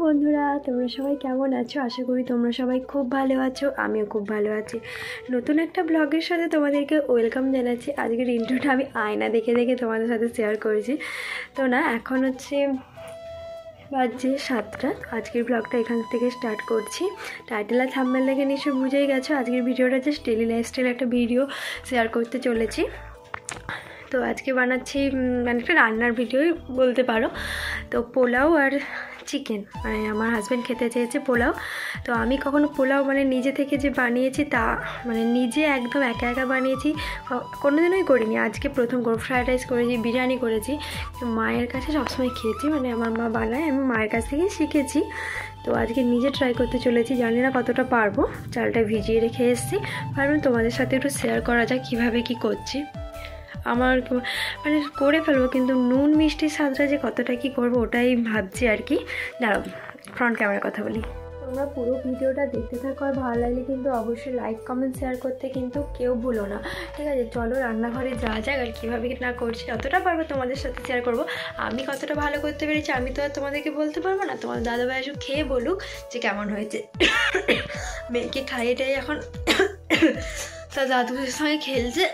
বন্ধুরা, তোমরা সবাই কেমন আছো? আশা করি তোমরা সবাই খুব ভালো আছো। আমিও খুব ভালো আছি। নতুন একটা ব্লগের সাথে তোমাদেরকে ওয়েলকাম জানাচ্ছি। আজকের ইন্ট্রোটা আমি আয়না দেখে দেখে তোমাদের সাথে শেয়ার করেছি। তো না, এখন হচ্ছে বাজে 7টা। আজকের ব্লগটা এখান থেকে স্টার্ট করছি। টাইটেল আর থাম্বনেল দেখে নিশ্চয়ই বুঝেই গেছো আজকের ভিডিওটা জাস্ট ডেলি লাইফস্টাইল একটা ভিডিও শেয়ার করতে চলেছি। তো আজকে বানাচ্ছি মানে একটা রান্নার ভিডিওই বলতে পারো। তো পোলাও আর চিকেন, মানে আমার হাজব্যান্ড খেতে চেয়েছে পোলাও। তো আমি কখনো পোলাও মানে নিজে থেকে যে বানিয়েছি তা মানে নিজে একদম একা একা বানিয়েছি কোনোদিনই করিনি। আজকে প্রথম করব। ফ্রায়েড রাইস করেছি, বিরিয়ানি করেছি। মায়ের কাছে সবসময় খেয়েছি, মানে আমার মা বানায়, আমি মায়ের কাছ থেকেই শিখেছি। তো আজকে নিজে ট্রাই করতে চলেছি। জানি না কতটা পারবো। চালটা ভিজিয়ে রেখে এসেছি, ভাবলাম তোমাদের সাথে একটু শেয়ার করা যাক কীভাবে কী করছি। আমার মানে করে ফেলবো, কিন্তু নুন মিষ্টির স্বাদটা যে কতটা কী করবো ওটাই ভাবছি আর কি। দাঁড়াও, ফ্রন্ট ক্যামেরার কথা বলি। তোমরা পুরো ভিডিওটা দেখতে থাকো, আর ভালো লাগলে কিন্তু অবশ্যই লাইক কমেন্ট শেয়ার করতে কিন্তু কেউ ভুলো না, ঠিক আছে? চলো রান্নাঘরে যাওয়া যাক। আর কীভাবে না করছি যতটা পারবো তোমাদের সাথে শেয়ার করবো। আমি কতটা ভালো করতে পেরেছি আমি তো আর তোমাদেরকে বলতে পারবো না। তোমার দাদাভাই এসব খেয়ে বলুক যে কেমন হয়েছে। মেয়েকে খাইয়েটাই এখন তা দাদুর সঙ্গে খেলছে।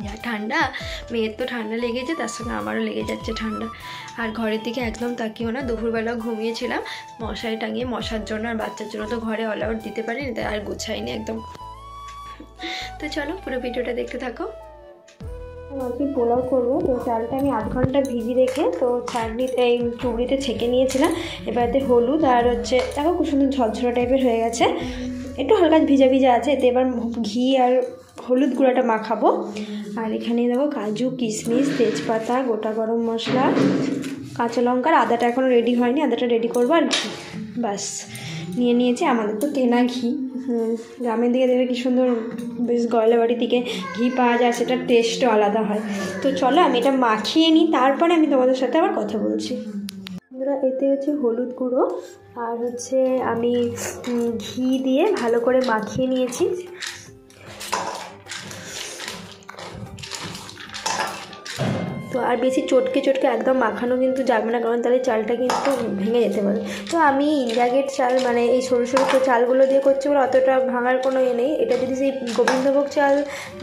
যা ঠান্ডা, মেয়ের তো ঠান্ডা লেগেছে, তার সঙ্গে আমারও লেগে যাচ্ছে ঠান্ডা। আর ঘরের দিকে একদম তাকিও না। দুপুরবেলাও ঘুমিয়েছিলাম মশারি টাঙিয়ে, মশার জন্য আর বাচ্চার জন্য তো ঘরে অল আউট দিতে পারিনি, তাই আর গুছাইনি একদম। তো চলো পুরো ভিডিওটা দেখতে থাকো। আজকে পোলাও করবো। তো চালটা আমি 8 ঘন্টা ভিজিয়ে রেখে তো চাটনিতে এই চুবড়িতে ছেঁকে নিয়েছিলাম। এবারে হলুদ আর হচ্ছে দেখো খুব সুন্দর ঝলঝলা টাইপের হয়ে গেছে, একটু হালকা ভিজা ভিজা আছে। এতে এবার ঘি আর হলুদ গুঁড়াটা মাখাবো। আর এখানে দেখো কাজু, কিশমিশ, তেজপাতা, গোটা গরম মশলা, কাঁচা লঙ্কা, আদাটা এখনও রেডি হয়নি, আদাটা রেডি করবো। আর ঘি বাস নিয়ে নিয়েছি। আমাদের তো কেনা ঘি, গ্রামের দিকে দেখবে কী সুন্দর বেশ গয়লাবাড়ির দিকে ঘি পাওয়া যায়, সেটার টেস্টও আলাদা হয়। তো চলো আমি এটা মাখিয়ে নিই, তারপরে আমি তোমাদের সাথে আবার কথা বলছি। এতে হচ্ছে হলুদ গুঁড়ো আর হচ্ছে আমি ঘি দিয়ে ভালো করে মাখিয়ে নিয়েছি। তো আর বেশি চটকে চটকে একদম মাখানো কিন্তু যাবে না, কারণ তাহলে চালটা কিন্তু ভেঙে যেতে পারে। তো আমি ইন্ডিয়া গেট চাল মানে এই সরু সরু চালগুলো দিয়ে করছি বলে অতটা ভাঙার কোনো ইয়ে নেই। এটা যদি সেই গোবিন্দভোগ চাল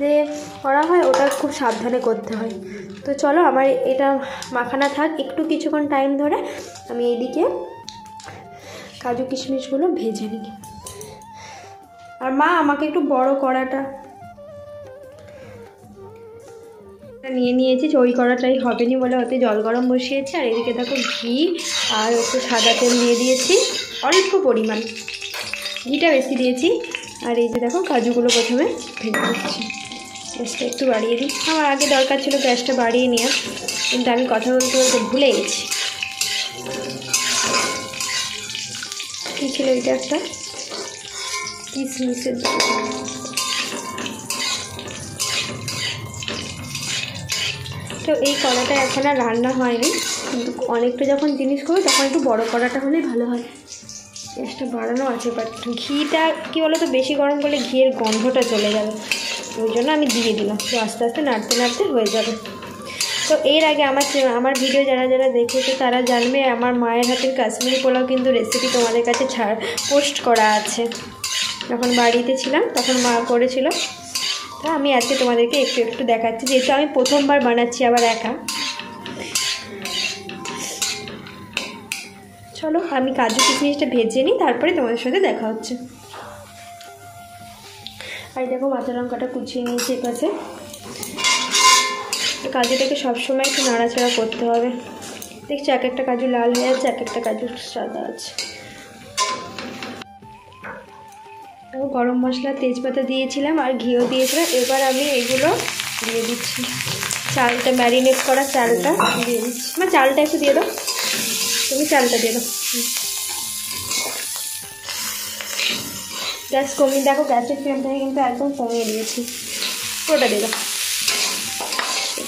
দিয়ে করা হয় ওটা খুব সাবধানে করতে হয়। তো চলো আমার এটা মাখানা থাক একটু কিছুক্ষণ টাইম ধরে। আমি এইদিকে কাজু কিশমিশগুলো ভেজে নিই। আর মা আমাকে একটু বড় কড়াটা নিয়ে নিয়েছি, ওই কড়াটাই হবে নি বলে ওতে জল গরম বসিয়েছি। আর এদিকে দেখো ঘি আর হচ্ছে সাদা তেল দিয়ে দিয়েছি অল্প পরিমাণ, ঘিটা বেশি দিয়েছি। আর এই যে দেখো কাজুগুলো প্রথমে ভেজে দিচ্ছি। গ্যাসটা একটু বাড়িয়ে দিই, আমার আগে দরকার ছিল গ্যাসটা বাড়িয়ে নেওয়ার, কিন্তু আমি কথা বলতে বলতে ভুলে গেছি। কী ছিল এটা? একটা কিশমিশের। তো এই কড়াটা এখন আর রান্না হয়নি, কিন্তু অনেকটা যখন জিনিস করবো তখন একটু বড় কড়াটা হলেই ভালো হয়। গ্যাসটা বাড়ানো আছে, বাট ঘিটা কী বলো তো বেশি গরম করলে ঘিয়ের গন্ধটা চলে যাবে, ওই জন্য আমি দিয়ে দিলাম। তো আস্তে আস্তে নাড়তে নাড়তে হয়ে যাবে। তো এর আগে আমার ভিডিও যারা যারা দেখেছে তারা জানবে আমার মায়ের হাতের কাশ্মীরি পোলাও কিন্তু রেসিপি তোমাদের কাছে পোস্ট করা আছে। যখন বাড়িতে ছিলাম তখন মা করেছিল। তো আমি আজকে তোমাদেরকে একটু একটু দেখাচ্ছি, যেহেতু আমি প্রথমবার বানাচ্ছি আবার একা। চলো আমি কাজু কিশমিশটা ভেজে নিই, তারপরে তোমাদের সাথে দেখা হচ্ছে। আর দেখো কাঁচা লঙ্কাটা কুচিয়ে নিয়েছি এপাশে। কাজুটাকে সবসময় একটু নাড়াচাড়া করতে হবে। দেখছি এক একটা কাজু লাল হয়ে যাচ্ছে, এক একটা কাজু সাদা আছে। গরম মশলা তেজপাতা দিয়েছিলাম আর ঘিও দিয়েছিলাম। এবার আমি এগুলো দিয়ে দিচ্ছি। চালটা ম্যারিনেট করা চালটা দিয়ে দিচ্ছি। মানে চালটা একটু দিয়ে দাও, তুমি চালটা দিয়ে দাও। গ্যাস কমিয়ে দেখো, গ্যাসের ফ্লেমটাকে কিন্তু একদম কমিয়ে দিয়েছি। ওটা দিয়ে দাও।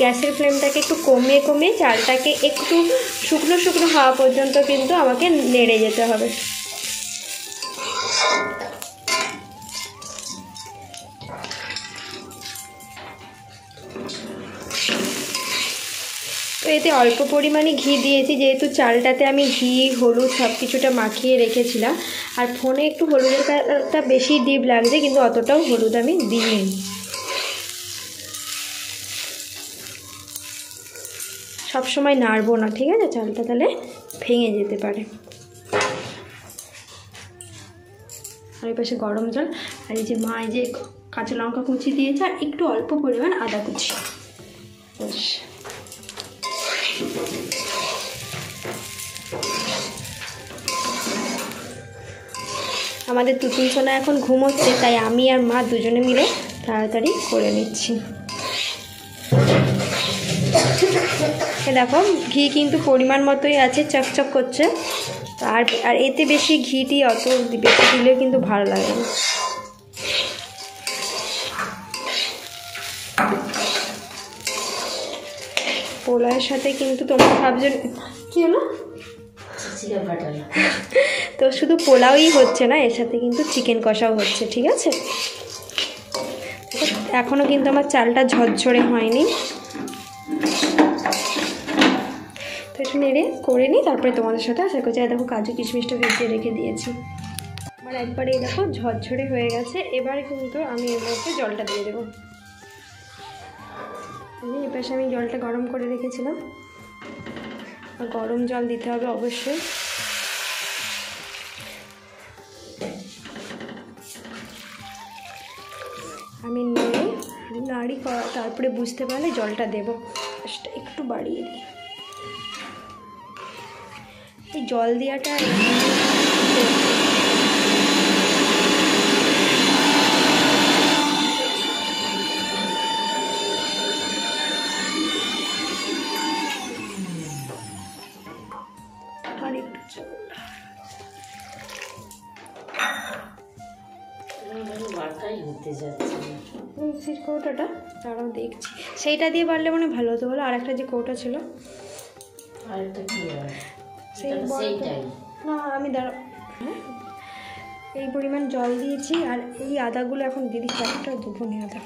গ্যাসের ফ্লেমটাকে একটু কমিয়ে কমিয়ে চালটাকে একটু শুকনো শুকনো হওয়া পর্যন্ত কিন্তু আমাকে নেড়ে যেতে হবে। তো এতে অল্প পরিমাণে ঘি দিয়েছি, যেহেতু চালটাতে আমি ঘি হলুদ সব কিছুটা মাখিয়ে রেখেছিলাম। আর ফোনে একটু হলুদের কালারটা বেশি ডিপ লাগছে, কিন্তু অতটাও হলুদ আমি দিইনি। সব সময় নাড়বো না, ঠিক আছে? চালটা তাহলে ভেঙে যেতে পারে। আর এই পাশে গরম জল, আর এই যে মা এই যে কাঁচা লঙ্কা কুচি দিয়েছে, আর একটু অল্প পরিমাণ আদা কুচি। বেশ, আমাদের তুতুল সোনা এখন ঘুমোচ্ছে, তাই আমি আর মা দুজনে মিলে তাড়াতাড়ি করে নিচ্ছি। দেখো ঘি কিন্তু পরিমাণ মতোই আছে, চকচক করছে। আর এতে বেশি ঘিটি অত বেশি দিলেও কিন্তু ভালো লাগে না। পোলাওয়ের সাথে কিন্তু তোমরা ভাবছো কি হলো, তো শুধু পোলাওই হচ্ছে না, এর সাথে কিন্তু চিকেন কষাও হচ্ছে, ঠিক আছে? এখনও কিন্তু আমার চালটা ঝরঝরে হয়নি, তো একটু নেড়ে করে নিই, তারপরে তোমাদের সাথে আশা করছি। দেখো কাজু কিশমিশটা ভেজে রেখে দিয়েছি। আমার একবারে এই দেখো ঝরঝরে হয়ে গেছে। এবার কিন্তু আমি এর মধ্যে জলটা দিয়ে দেবো। এই পাশে আমি জলটা গরম করে রেখেছিলাম, গরম জল দিতে হবে অবশ্যই। আমি নাড়ি তারপরে বুঝতে পারলে জলটা দেবো। একটু বাড়িয়ে দিই। এই জল দেওয়াটা আর একটু মিক্সির কৌটাটা তারাও দেখছি, সেইটা দিয়ে বাড়লে মানে ভালো হতো বলো। আর একটা যে কৌটা ছিল না, আমি দাঁড়া, হ্যাঁ এই পরিমাণ জল দিয়েছি। আর এই আদাগুলো এখন দিদি একটা দুপুনি আদা,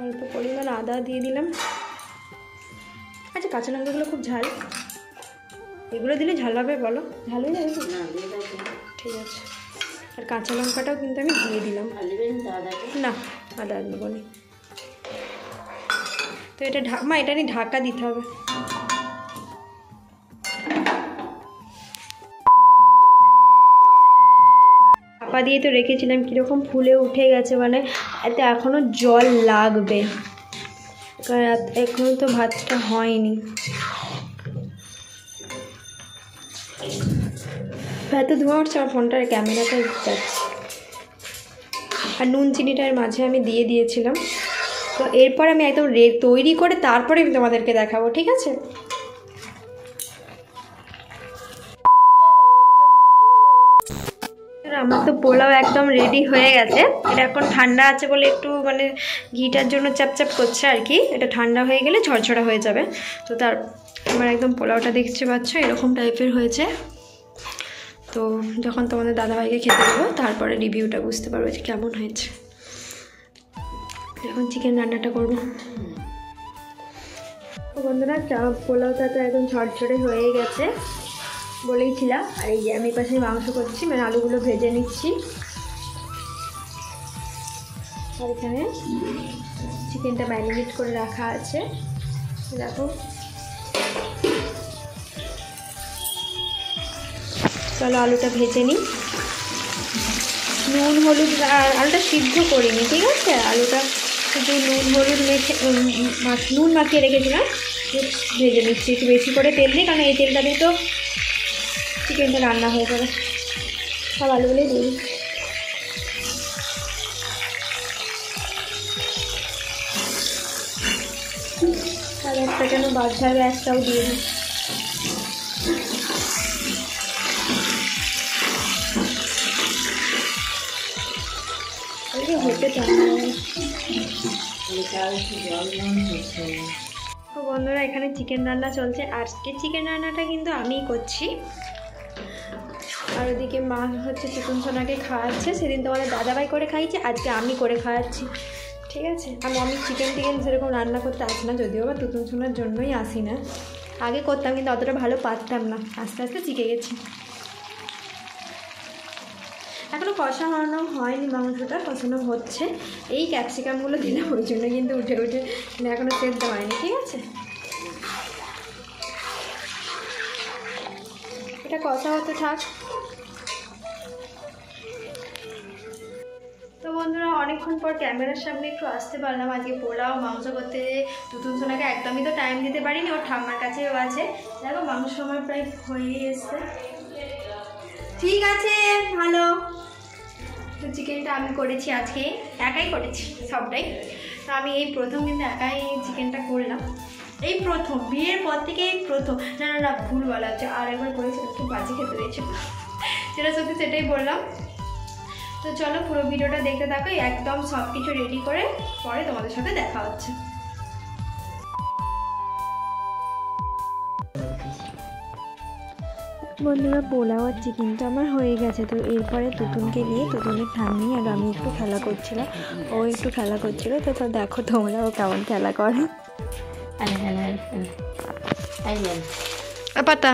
অল্প পরিমাণ আদা দিয়ে দিলাম। আচ্ছা কাঁচা লঙ্কাগুলো খুব ঝাল, এগুলো দিলে ঝাল হবে বলো? ঝাল হয়ে যাবে ঠিক আছে। আর কাঁচা লঙ্কাটাও কিন্তু আমি দিয়ে দিলাম। না আদা দেবো না। তো এটা এটা নিয়ে ঢাকা দিতে হবে। চাপা দিয়ে তো রেখেছিলাম, কীরকম ফুলে উঠে গেছে, মানে এতে এখনও জল লাগবে, এখনও তো ভাতটা হয়নি। এত ধোঁয়া উঠছে, আমার ফোনটার ক্যামেরাটা যাচ্ছে। আর নুন চিনিটার মাঝে আমি দিয়ে দিয়েছিলাম। তো এরপর আমি একদম তৈরি করে তারপরে আমি তোমাদেরকে দেখাবো, ঠিক আছে? আমার তো পোলাও একদম রেডি হয়ে গেছে। এটা এখন ঠান্ডা আছে বলে একটু মানে ঘিটার জন্য চাপচাপ করছে আর কি। এটা ঠান্ডা হয়ে গেলে ঝরঝরা হয়ে যাবে। তো আমার একদম পোলাওটা দেখতে পাচ্ছ এরকম টাইপের হয়েছে। তো যখন তোমাদের দাদাভাইকে খেতে দেবো তারপরে রিভিউটা বুঝতে পারবো যে কেমন হয়েছে। এখন চিকেন রান্নাটা করবো। তো বন্ধুরা পোলাওটা তো একদম ঝরঝরে হয়ে গেছে বলেইছিলাম। আর এই যে আমি পাশে মাংস করছি, মানে আলুগুলো ভেজে নিচ্ছি। আর এখানে চিকেনটা ম্যারিনেট করে রাখা আছে, দেখো। চলো আলুটা ভেজে নিই। নুন হলুদ, আলুটা সিদ্ধ করিনি, ঠিক আছে? আলুটা শুধু নুন হলুদ নুন মাখিয়ে রেখেছিলাম, ভেজে নিচ্ছি। একটু বেশি করে তেল দিই, কারণ এই তেলটা দিয়ে তো চিকেনটা রান্না হয়ে যাবে। সব আলুগুলোই দিই। আর একটা কেন বাদ থাকবে, একটাও দিয়ে দিই। হতে তো বন্ধুরা এখানে চিকেন রান্না চলছে। আজকে চিকেন রান্নাটা কিন্তু আমিই করছি। আর ওদিকে মা হচ্ছে চিকেন সোনাকে খাওয়াচ্ছে। সেদিন তোমাদের দাদাভাই করে খাইছে, আজকে আমি করে খাওয়াচ্ছি, ঠিক আছে। আর আমি চিকেন সেরকম রান্না করতে আসি না, যদিও বা তুতুন সোনার জন্যই আসি না। আগে করতাম কিন্তু অতটা ভালো পারতাম না, আস্তে আস্তে শিখে গেছি। এখনও কষানো হয়নি, মাংসটা কষানো হচ্ছে। এই ক্যাপসিকামগুলো দিলাম ওই জন্য কিন্তু উঠে উঠে এখনও সেদ্ধ হয়নি, ঠিক আছে। এটা কষা হতে থাক। তো বন্ধুরা অনেকক্ষণ পর ক্যামেরার সামনে একটু আসতে পারলাম। আজকে পোলাও মাংস করতে তুতুন সোনাকে একদমই তো টাইম দিতে পারিনি, ওর ঠাম্মার কাছেও আছে। দেখো মাংস সময় প্রায় হয়ে এসছে, ঠিক আছে ভালো। তো চিকেনটা আমি করেছি আজকে, একাই করেছি সবটাই। তো আমি এই প্রথম কিন্তু একাই চিকেনটা করলাম, এই প্রথম, বিয়ের পর থেকে এই প্রথম। না না না ভুল বলা হচ্ছে, আর একবার করেছি একটু বাজি খেতে হয়েছে, যেটা সত্যি সেটাই বললাম। তো চলো পুরো ভিডিওটা দেখতে থাকো, একদম সব কিছু রেডি করে পরে তোমাদের সাথে দেখা হচ্ছে। বন্ধুরা পোলাও আর চিকেনটা আমার হয়ে গেছে। তো এরপরে তুতুনকে নিয়ে তুতুনের ঠাম্মি আর আমি একটু খেলা করছিলাম, ও একটু খেলা করছিল। তো দেখো তোমরা ও কেমন খেলা করে। পাতা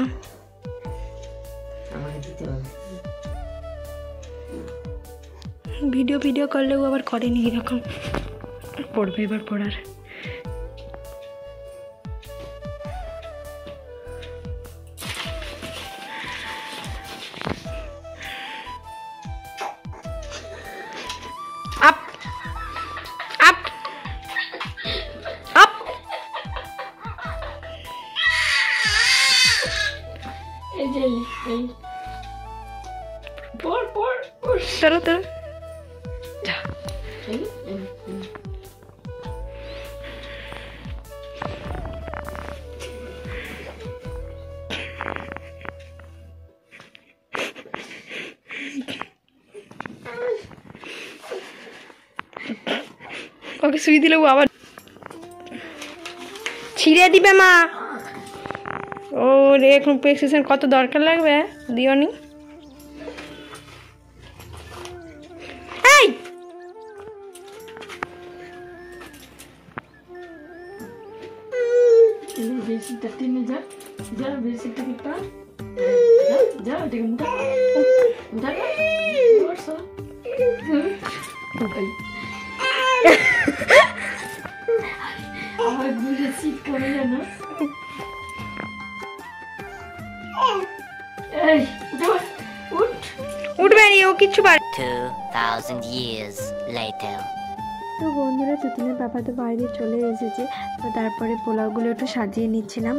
ভিডিও করলেও আবার করেনি এরকম, পড়বে এবার পড়ার। আপ আপ আপ এই যে এই পড় চলো তো ওকে শুই দিলে ও আবার ছিঁড়ে দিবে মা। ও রে এখন প্রেসক্রিপশন কত দরকার লাগবে, দিও নি। এই বেশিটা টেনে যা যা, বেশিটা কিটা যা এটাকে মুটা মুটা করছো আমার ঘুরে শীত করে জানো। এই উঠবে নি ও কিচ্ছু পারে। 2000 years later. তো বন্ধুরা তুতুনের পাপা তো বাইরে চলে এসেছে। তো তারপরে পোলাওগুলো একটু সাজিয়ে নিচ্ছিলাম।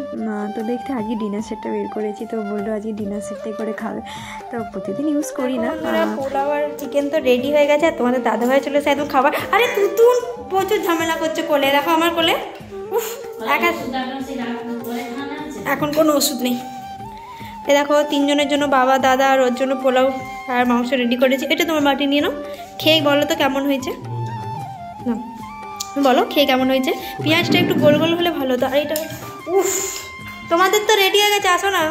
তো দেখতে আগে ডিনার সেটটা বের করেছি, তো বললো আজকে ডিনার সেটটাই করে খাবে। তো প্রতিদিন ইউজ করি না। পোলাও আর চিকেন তো রেডি হয়ে গেছে, আর তোমাদের দাদাভাই চলে এসে একদম খাবার। আরে তুতুন প্রচুর ঝামেলা করছে, কোলে রাখো আমার কোলে। এখন কোনো ওষুধ নেই। এ দেখো তিনজনের জন্য বাবা দাদা আর ওর জন্য পোলাও আর মাংস রেডি করেছি। এটা তোমার বাটি নিয়ে নাও, খেয়ে বলো তো কেমন হয়েছে। না বলো খেয়ে কেমন হয়েছে। পেঁয়াজটা একটু গোল গোল হলে ভালো হতো। আর এটা উফ, তোমাদের তো রেডি হয়ে গেছে, আসো না।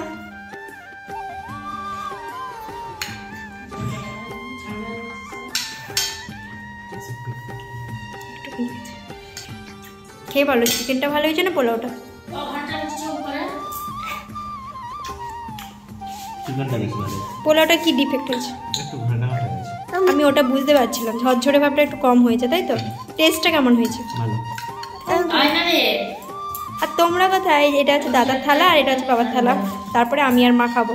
খেয়ে বলো চিকেনটা ভালো হয়েছে না পোলাওটা। পোলাওটা কি ডিফেক্ট হয়েছে আমি ওটা বুঝতে পারছিলাম। ঝরঝরে ভাবটা একটু কম হয়েছে, তাই তো। টেস্টটা কেমন হয়েছে। আর তোমরা কোথায়? এটা হচ্ছে দাদার থালা আর এটা হচ্ছে বাবার থালা। তারপরে আমি আর মা খাবো,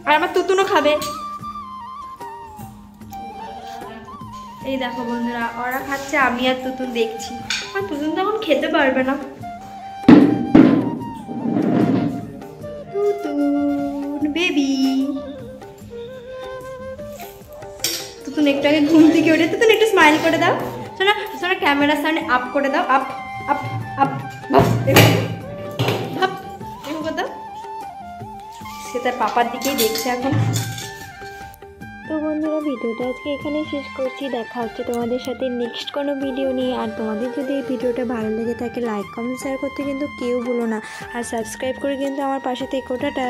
আর আমার তুতুনও খাবে। এই দেখো বন্ধুরা ওরা খাচ্ছে, আমি আর তুতুন দেখছি। আর তুতুন তো এখন খেতে পারবে না। তুতুন বেবি, তুতুন একটু আগে ঘুম থেকে উঠে। তুতুন একটু স্মাইল করে দাও। শোনা শোনা, ক্যামেরার সামনে আপ করে দাও, আপ আপ আপ। তার পাপার দিকেই দেখছে এখন। তো বন্ধুরা ভিডিওটা আজকে এখানে শেষ করছি। দেখা হচ্ছে তোমাদের সাথে নেক্সট কোনো ভিডিও নিয়ে। আর তোমাদের যদি এই ভিডিওটা ভালো লেগে থাকে লাইক কমেন্ট শেয়ার করতে কিন্তু কেউ ভুলো না। আর সাবস্ক্রাইব করে কিন্তু আমার পাশে থেকো। টাটা।